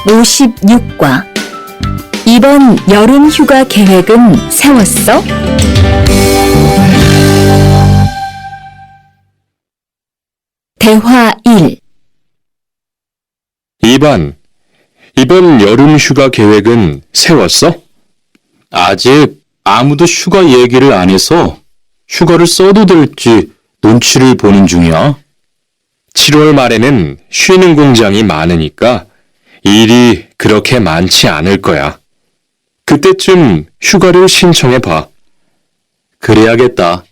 56과 이번 여름 휴가 계획은 세웠어? 대화 1. 2번. 이번 여름 휴가 계획은 세웠어? 아직 아무도 휴가 얘기를 안 해서 휴가를 써도 될지 눈치를 보는 중이야. 7월 말에는 쉬는 공장이 많으니까 일이 그렇게 많지 않을 거야. 그때쯤 휴가를 신청해 봐. 그래야겠다.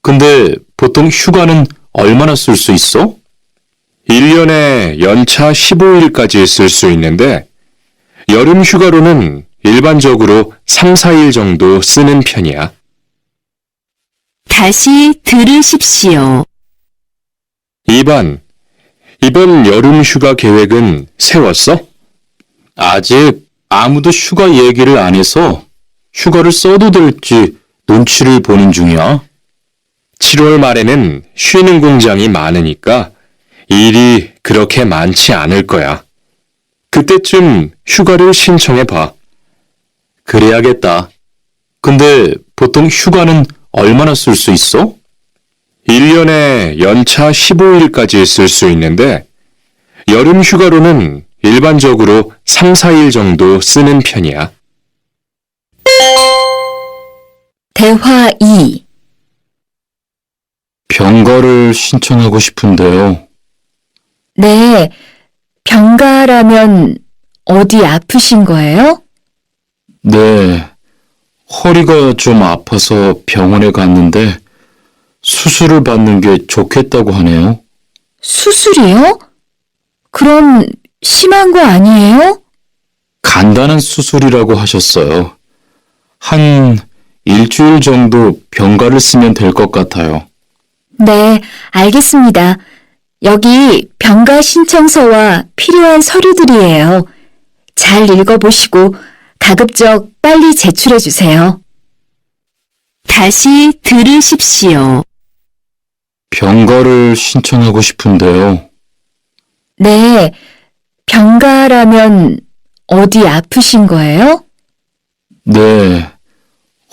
근데 보통 휴가는 얼마나 쓸 수 있어? 1년에 연차 15일까지 쓸 수 있는데 여름 휴가로는 일반적으로 3, 4일 정도 쓰는 편이야. 다시 들으십시오. 2번. 이번 여름 휴가 계획은 세웠어? 아직 아무도 휴가 얘기를 안 해서 휴가를 써도 될지 눈치를 보는 중이야. 7월 말에는 쉬는 공장이 많으니까 일이 그렇게 많지 않을 거야. 그때쯤 휴가를 신청해 봐. 그래야겠다. 근데 보통 휴가는 얼마나 쓸 수 있어? 1년에 연차 15일까지 쓸 수 있는데 여름 휴가로는 일반적으로 3, 4일 정도 쓰는 편이야. 대화 2. 병가를 신청하고 싶은데요. 네, 병가라면 어디 아프신 거예요? 네, 허리가 좀 아파서 병원에 갔는데 수술을 받는 게 좋겠다고 하네요. 수술이요? 그럼 심한 거 아니에요? 간단한 수술이라고 하셨어요. 한 일주일 정도 병가를 쓰면 될 것 같아요. 네, 알겠습니다. 여기 병가 신청서와 필요한 서류들이에요. 잘 읽어보시고 가급적 빨리 제출해 주세요. 다시 들으십시오. 병가를 신청하고 싶은데요. 네, 병가라면 어디 아프신 거예요? 네,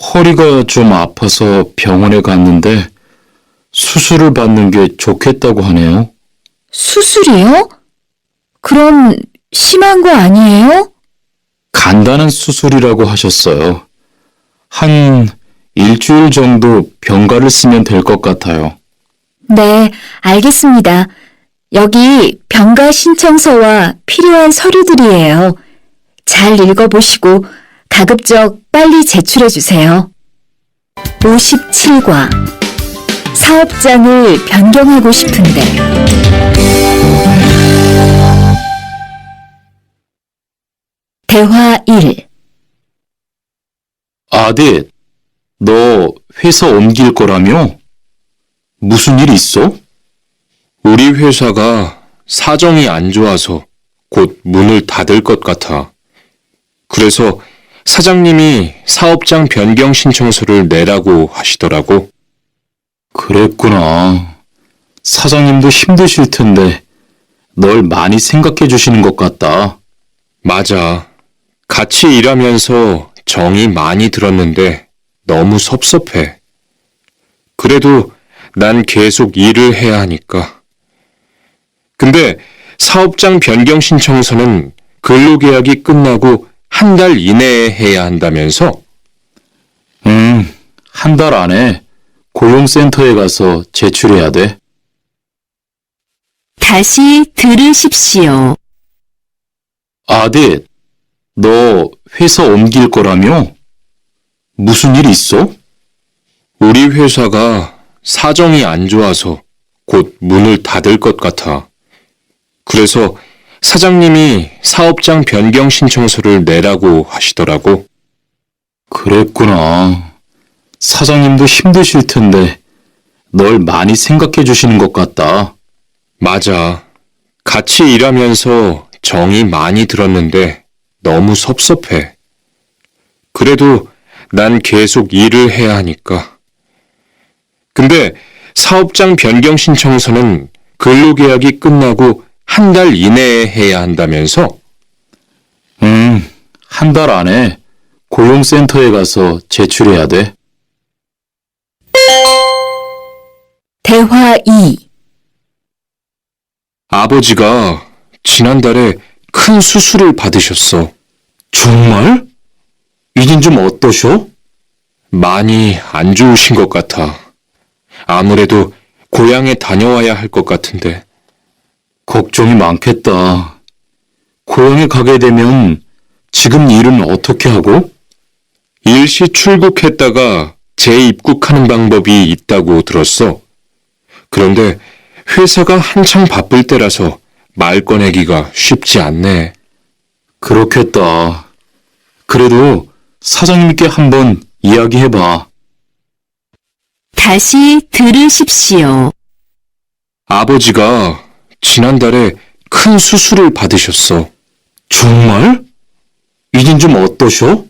허리가 좀 아파서 병원에 갔는데 수술을 받는 게 좋겠다고 하네요. 수술이요? 그럼 심한 거 아니에요? 간단한 수술이라고 하셨어요. 한 일주일 정도 병가를 쓰면 될 것 같아요. 네, 알겠습니다. 여기 병가 신청서와 필요한 서류들이에요. 잘 읽어보시고 가급적 빨리 제출해 주세요. 57과 사업장을 변경하고 싶은데 대화 1. 아들, 너 회사 옮길 거라며? 무슨 일 있어? 우리 회사가 사정이 안 좋아서 곧 문을 닫을 것 같아. 그래서 사장님이 사업장 변경 신청서를 내라고 하시더라고. 그랬구나. 사장님도 힘드실 텐데 널 많이 생각해 주시는 것 같다. 맞아. 같이 일하면서 정이 많이 들었는데 너무 섭섭해. 그래도 난 계속 일을 해야 하니까. 근데 사업장 변경 신청서는 근로계약이 끝나고 한 달 이내에 해야 한다면서? 한 달 안에 고용센터에 가서 제출해야 돼. 다시 들으십시오. 아들, 너 회사 옮길 거라며? 무슨 일 있어? 우리 회사가 사정이 안 좋아서 곧 문을 닫을 것 같아. 그래서 사장님이 사업장 변경 신청서를 내라고 하시더라고. 그랬구나. 사장님도 힘드실 텐데 널 많이 생각해 주시는 것 같다. 맞아. 같이 일하면서 정이 많이 들었는데 너무 섭섭해. 그래도 난 계속 일을 해야 하니까. 근데 사업장 변경 신청서는 근로계약이 끝나고 한 달 이내에 해야 한다면서? 한 달 안에 고용센터에 가서 제출해야 돼. 대화 2. 아버지가 지난달에 큰 수술을 받으셨어. 정말? 이젠 좀 어떠셔? 많이 안 좋으신 것 같아. 아무래도 고향에 다녀와야 할 것 같은데. 걱정이 많겠다. 고향에 가게 되면 지금 일은 어떻게 하고? 일시 출국했다가 재입국하는 방법이 있다고 들었어. 그런데 회사가 한창 바쁠 때라서 말 꺼내기가 쉽지 않네. 그렇겠다. 그래도 사장님께 한번 이야기해봐. 다시 들으십시오. 아버지가 지난달에 큰 수술을 받으셨어. 정말? 이젠 좀 어떠셔?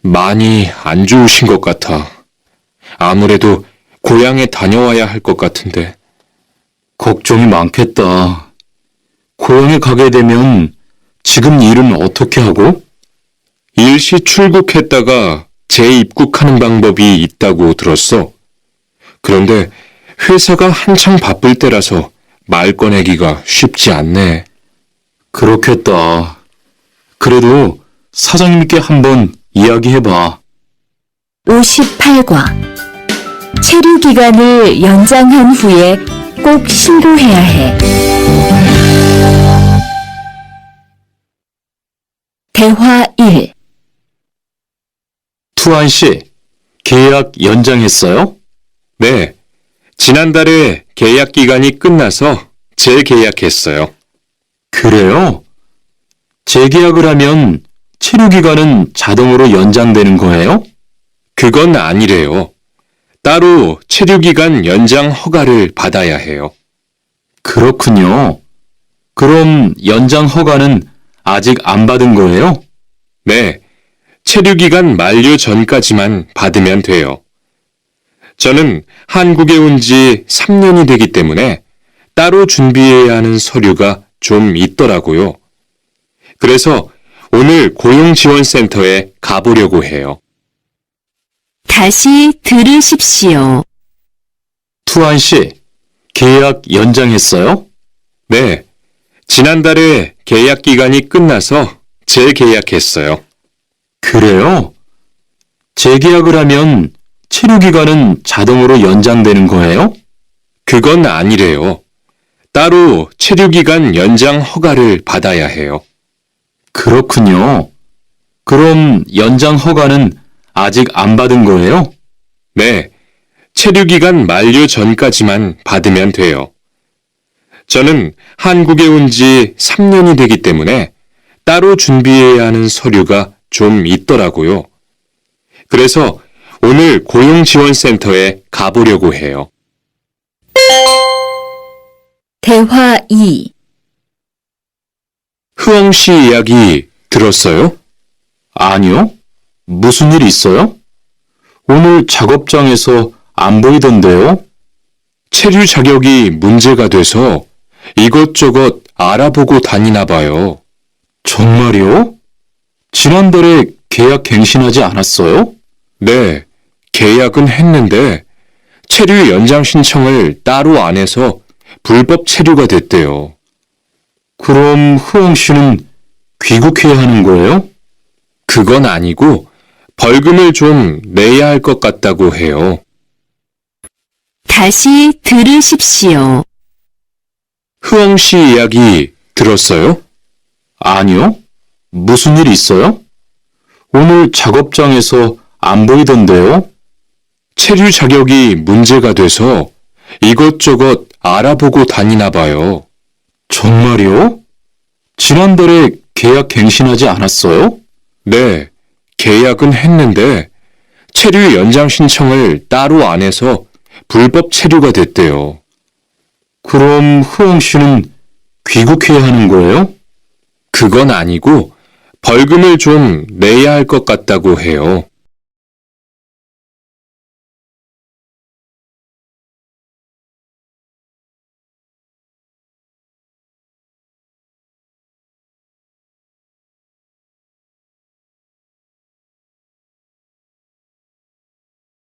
많이 안 좋으신 것 같아. 아무래도 고향에 다녀와야 할 것 같은데. 걱정이 많겠다. 고향에 가게 되면 지금 일은 어떻게 하고? 일시 출국했다가 재입국하는 방법이 있다고 들었어. 그런데 회사가 한창 바쁠 때라서 말 꺼내기가 쉽지 않네. 그렇겠다. 그래도 사장님께 한번 이야기해봐. 58과. 체류 기간을 연장한 후에 꼭 신고해야 해. 대화 1. 투안 씨, 계약 연장했어요? 네. 지난달에 계약 기간이 끝나서 재계약했어요. 그래요? 재계약을 하면 체류 기간은 자동으로 연장되는 거예요? 그건 아니래요. 따로 체류기간 연장 허가를 받아야 해요. 그렇군요. 그럼 연장 허가는 아직 안 받은 거예요? 네. 체류기간 만료 전까지만 받으면 돼요. 저는 한국에 온 지 3년이 되기 때문에 따로 준비해야 하는 서류가 좀 있더라고요. 그래서 오늘 고용지원센터에 가보려고 해요. 다시 들으십시오. 투안 씨, 계약 연장했어요? 네. 지난달에 계약 기간이 끝나서 재계약했어요. 그래요? 재계약을 하면 체류 기간은 자동으로 연장되는 거예요? 그건 아니래요. 따로 체류기간 연장 허가를 받아야 해요. 그렇군요. 그럼 연장 허가는 아직 안 받은 거예요? 네. 체류기간 만료 전까지만 받으면 돼요. 저는 한국에 온 지 3년이 되기 때문에 따로 준비해야 하는 서류가 좀 있더라고요. 그래서 오늘 고용지원센터에 가보려고 해요. 대화 2. 흐엉 씨 이야기 들었어요? 아니요. 무슨 일 있어요? 오늘 작업장에서 안 보이던데요? 체류 자격이 문제가 돼서 이것저것 알아보고 다니나 봐요. 정말이요? 지난달에 계약 갱신하지 않았어요? 네, 계약은 했는데 체류 연장 신청을 따로 안 해서 불법 체류가 됐대요. 그럼 흐엉 씨는 귀국해야 하는 거예요? 그건 아니고 벌금을 좀 내야 할 것 같다고 해요. 다시 들으십시오. 흐엉 씨 이야기 들었어요? 아니요. 무슨 일 있어요? 오늘 작업장에서 안 보이던데요? 체류 자격이 문제가 돼서 이것저것 알아보고 다니나 봐요. 정말이요? 지난달에 계약 갱신하지 않았어요? 네, 계약은 했는데 체류 연장 신청을 따로 안 해서 불법 체류가 됐대요. 그럼 흐엉 씨는 귀국해야 하는 거예요? 그건 아니고 벌금을 좀 내야 할 것 같다고 해요.